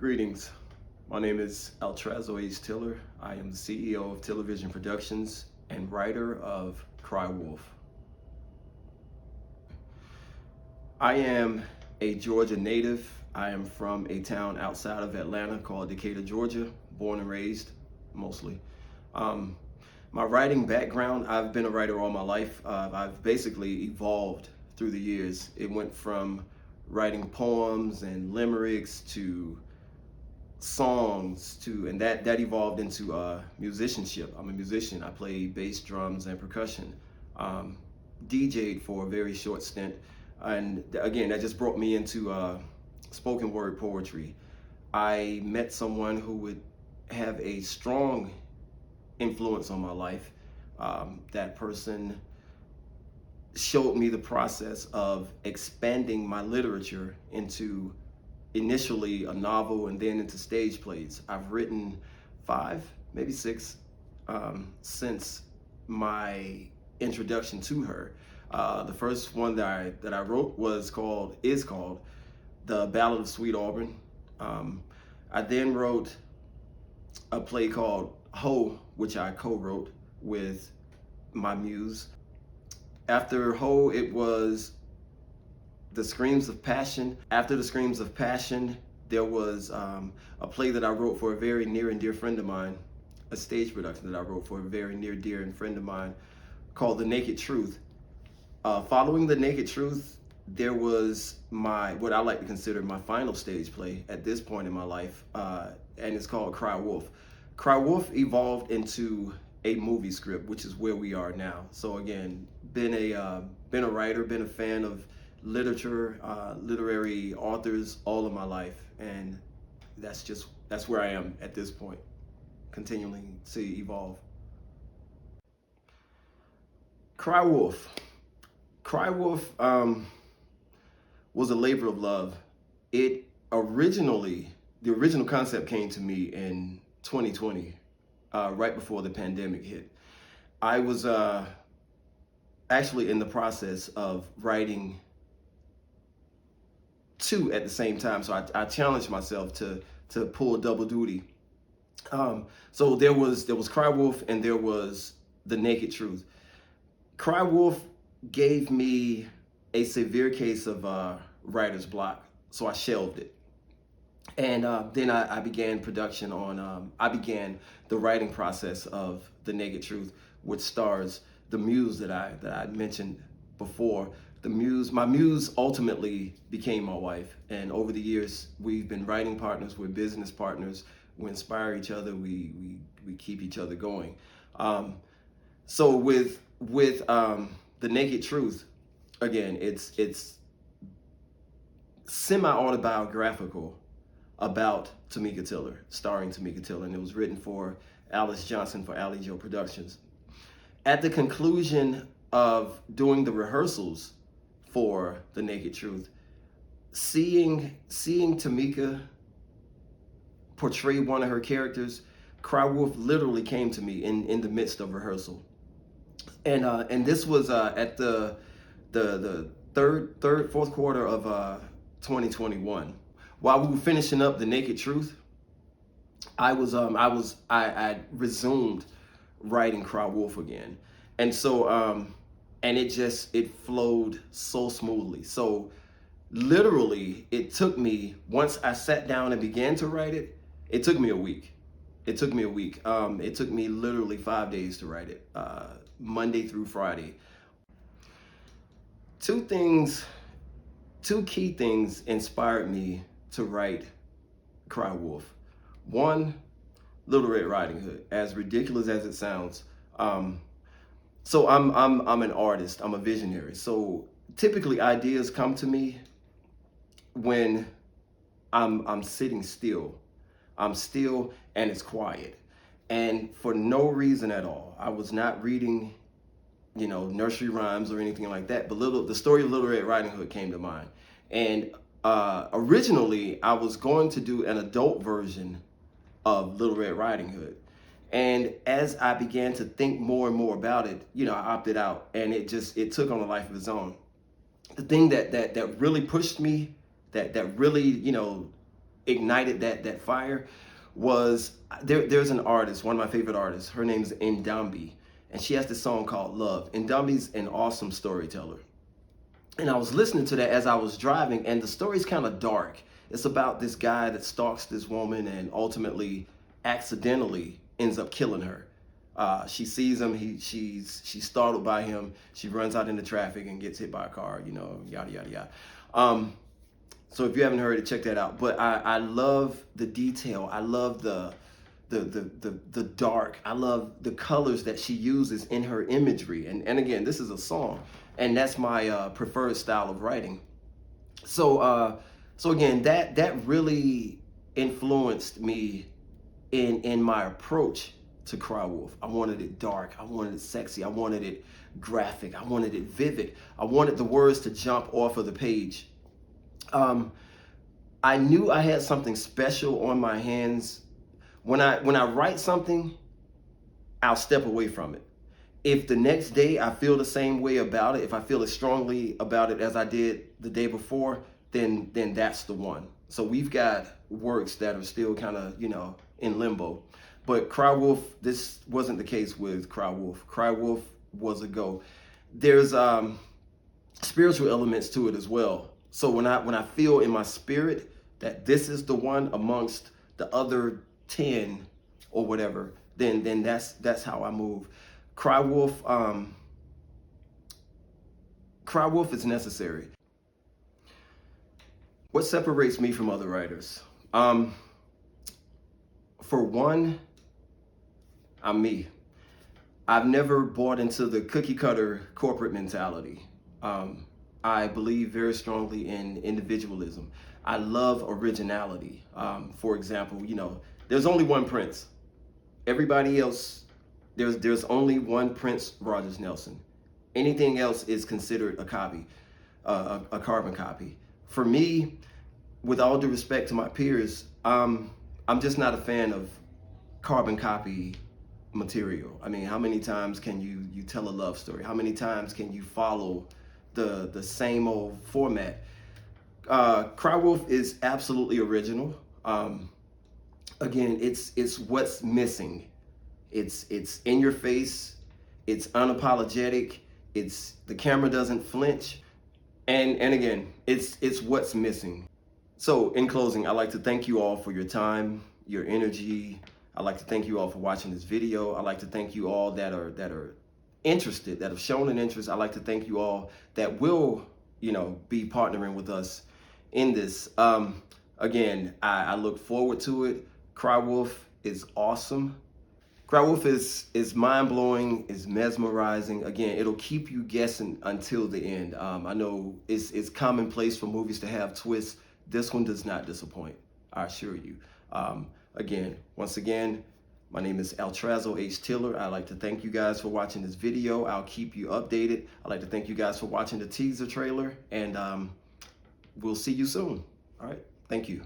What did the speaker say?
Greetings. My name is Traz Tiller. I am the CEO of Television Productions and writer of Cry Wolf. I am a Georgia native. I am from a town outside of Atlanta called Decatur, Georgia, born and raised mostly. Um, my writing background, I've been a writer all my life. I've basically evolved through the years. It went from writing poems and limericks to songs and that evolved into musicianship. I'm a musician. I play bass, drums, and percussion. DJ'd for a very short stint, and again, that just brought me into spoken word poetry. I met someone who would have a strong influence on my life. That person showed me the process of expanding my literature into initially a novel and then into stage plays. I've written 5, maybe 6, since my introduction to her. The first one that I wrote is called The Ballad of Sweet Auburn. I then wrote a play called Ho, which I co-wrote with my muse. After Ho, it was The Screams of Passion. After The Screams of Passion, there was a play that I wrote for a very near and dear friend of mine, a stage production that I wrote for a very near, dear and friend of mine called The Naked Truth. Following The Naked Truth, there was what I like to consider my final stage play at this point in my life, and it's called Cry Wolf. Cry Wolf evolved into a movie script, which is where we are now. So again, been a writer, been a fan of literature, literary authors all of my life, and that's where I am at this point, continuing to evolve. Cry Wolf. Cry Wolf was a labor of love. The original concept came to me in 2020, right before the pandemic hit. I was actually in the process of writing 2 at the same time, so I challenged myself to pull double duty. So there was Cry Wolf and there was The Naked Truth. Cry Wolf gave me a severe case of writer's block, so I shelved it. And then I began production on, I began the writing process of The Naked Truth, which stars the muse that I mentioned before. My muse ultimately became my wife, and over the years we've been writing partners, we're business partners, we inspire each other, we keep each other going. So with The Naked Truth, again, it's semi-autobiographical about Tamika Tiller, starring Tamika Tiller, and it was written for Alice Johnson for Alley Joe Productions. At the conclusion of doing the rehearsals for The Naked Truth, seeing Tamika portray one of her characters, Cry Wolf literally came to me in the midst of rehearsal, and this was at the fourth quarter of 2021. While we were finishing up The Naked Truth, I resumed writing Cry Wolf again, and so and it flowed so smoothly. So literally, it took me, once I sat down and began to write it, it took me a week. It took me literally 5 days to write it, Monday through Friday. Two key things inspired me to write Cry Wolf. One, Little Red Riding Hood, as ridiculous as it sounds. So I'm an artist, I'm a visionary. So typically ideas come to me when I'm sitting still. I'm still and it's quiet. And for no reason at all. I was not reading, nursery rhymes or anything like that, but the story of Little Red Riding Hood came to mind. And originally I was going to do an adult version of Little Red Riding Hood. And as I began to think more and more about it, I opted out, and it took on a life of its own. The thing that really pushed me, that really, ignited that fire was there's an artist, one of my favorite artists. Her name's Ndambi, and she has this song called Love. Ndambi's an awesome storyteller. And I was listening to that as I was driving, and the story's kind of dark. It's about this guy that stalks this woman and ultimately, accidentally, ends up killing her. She sees him. She's startled by him. She runs out into traffic and gets hit by a car. You know, yada yada yada. So if you haven't heard it, check that out. But I love the detail. I love the dark. I love the colors that she uses in her imagery. And again, this is a song, and that's my preferred style of writing. So again, that really influenced me in my approach to Cry Wolf. I wanted it dark. I wanted it sexy. I wanted it graphic. I wanted it vivid. I wanted the words to jump off of the page. I knew I had something special on my hands. When I write something, I'll step away from it. If the next day I feel the same way about it, if I feel as strongly about it as I did the day before, then that's the one. So we've got works that are still kind of, in limbo. But Cry Wolf, this wasn't the case with Cry Wolf. Cry Wolf was a go. There's spiritual elements to it as well. So when I feel in my spirit that this is the one amongst the other 10 or whatever, then that's how I move. Cry Wolf is necessary. What separates me from other writers? For one, I'm me. I've never bought into the cookie cutter corporate mentality. I believe very strongly in individualism. I love originality. For example, there's only one Prince. Everybody else, there's only one Prince Rogers Nelson. Anything else is considered a copy, a carbon copy. For me, with all due respect to my peers, I'm just not a fan of carbon copy material. I mean, how many times can you tell a love story? How many times can you follow the same old format? Cry Wolf is absolutely original. Again, it's what's missing. It's in your face. It's unapologetic. The camera doesn't flinch. And again, it's what's missing. So in closing, I'd like to thank you all for your time, your energy. I'd like to thank you all for watching this video. I'd like to thank you all that are interested, that have shown an interest. I'd like to thank you all that will, be partnering with us in this. Again, I look forward to it. Cry Wolf is awesome. Cry Wolf is mind-blowing, is mesmerizing. Again, it'll keep you guessing until the end. I know it's commonplace for movies to have twists. This one does not disappoint, I assure you. Once again, my name is Trazo H. Tiller. I'd like to thank you guys for watching this video. I'll keep you updated. I'd like to thank you guys for watching the teaser trailer, and we'll see you soon. All right, thank you.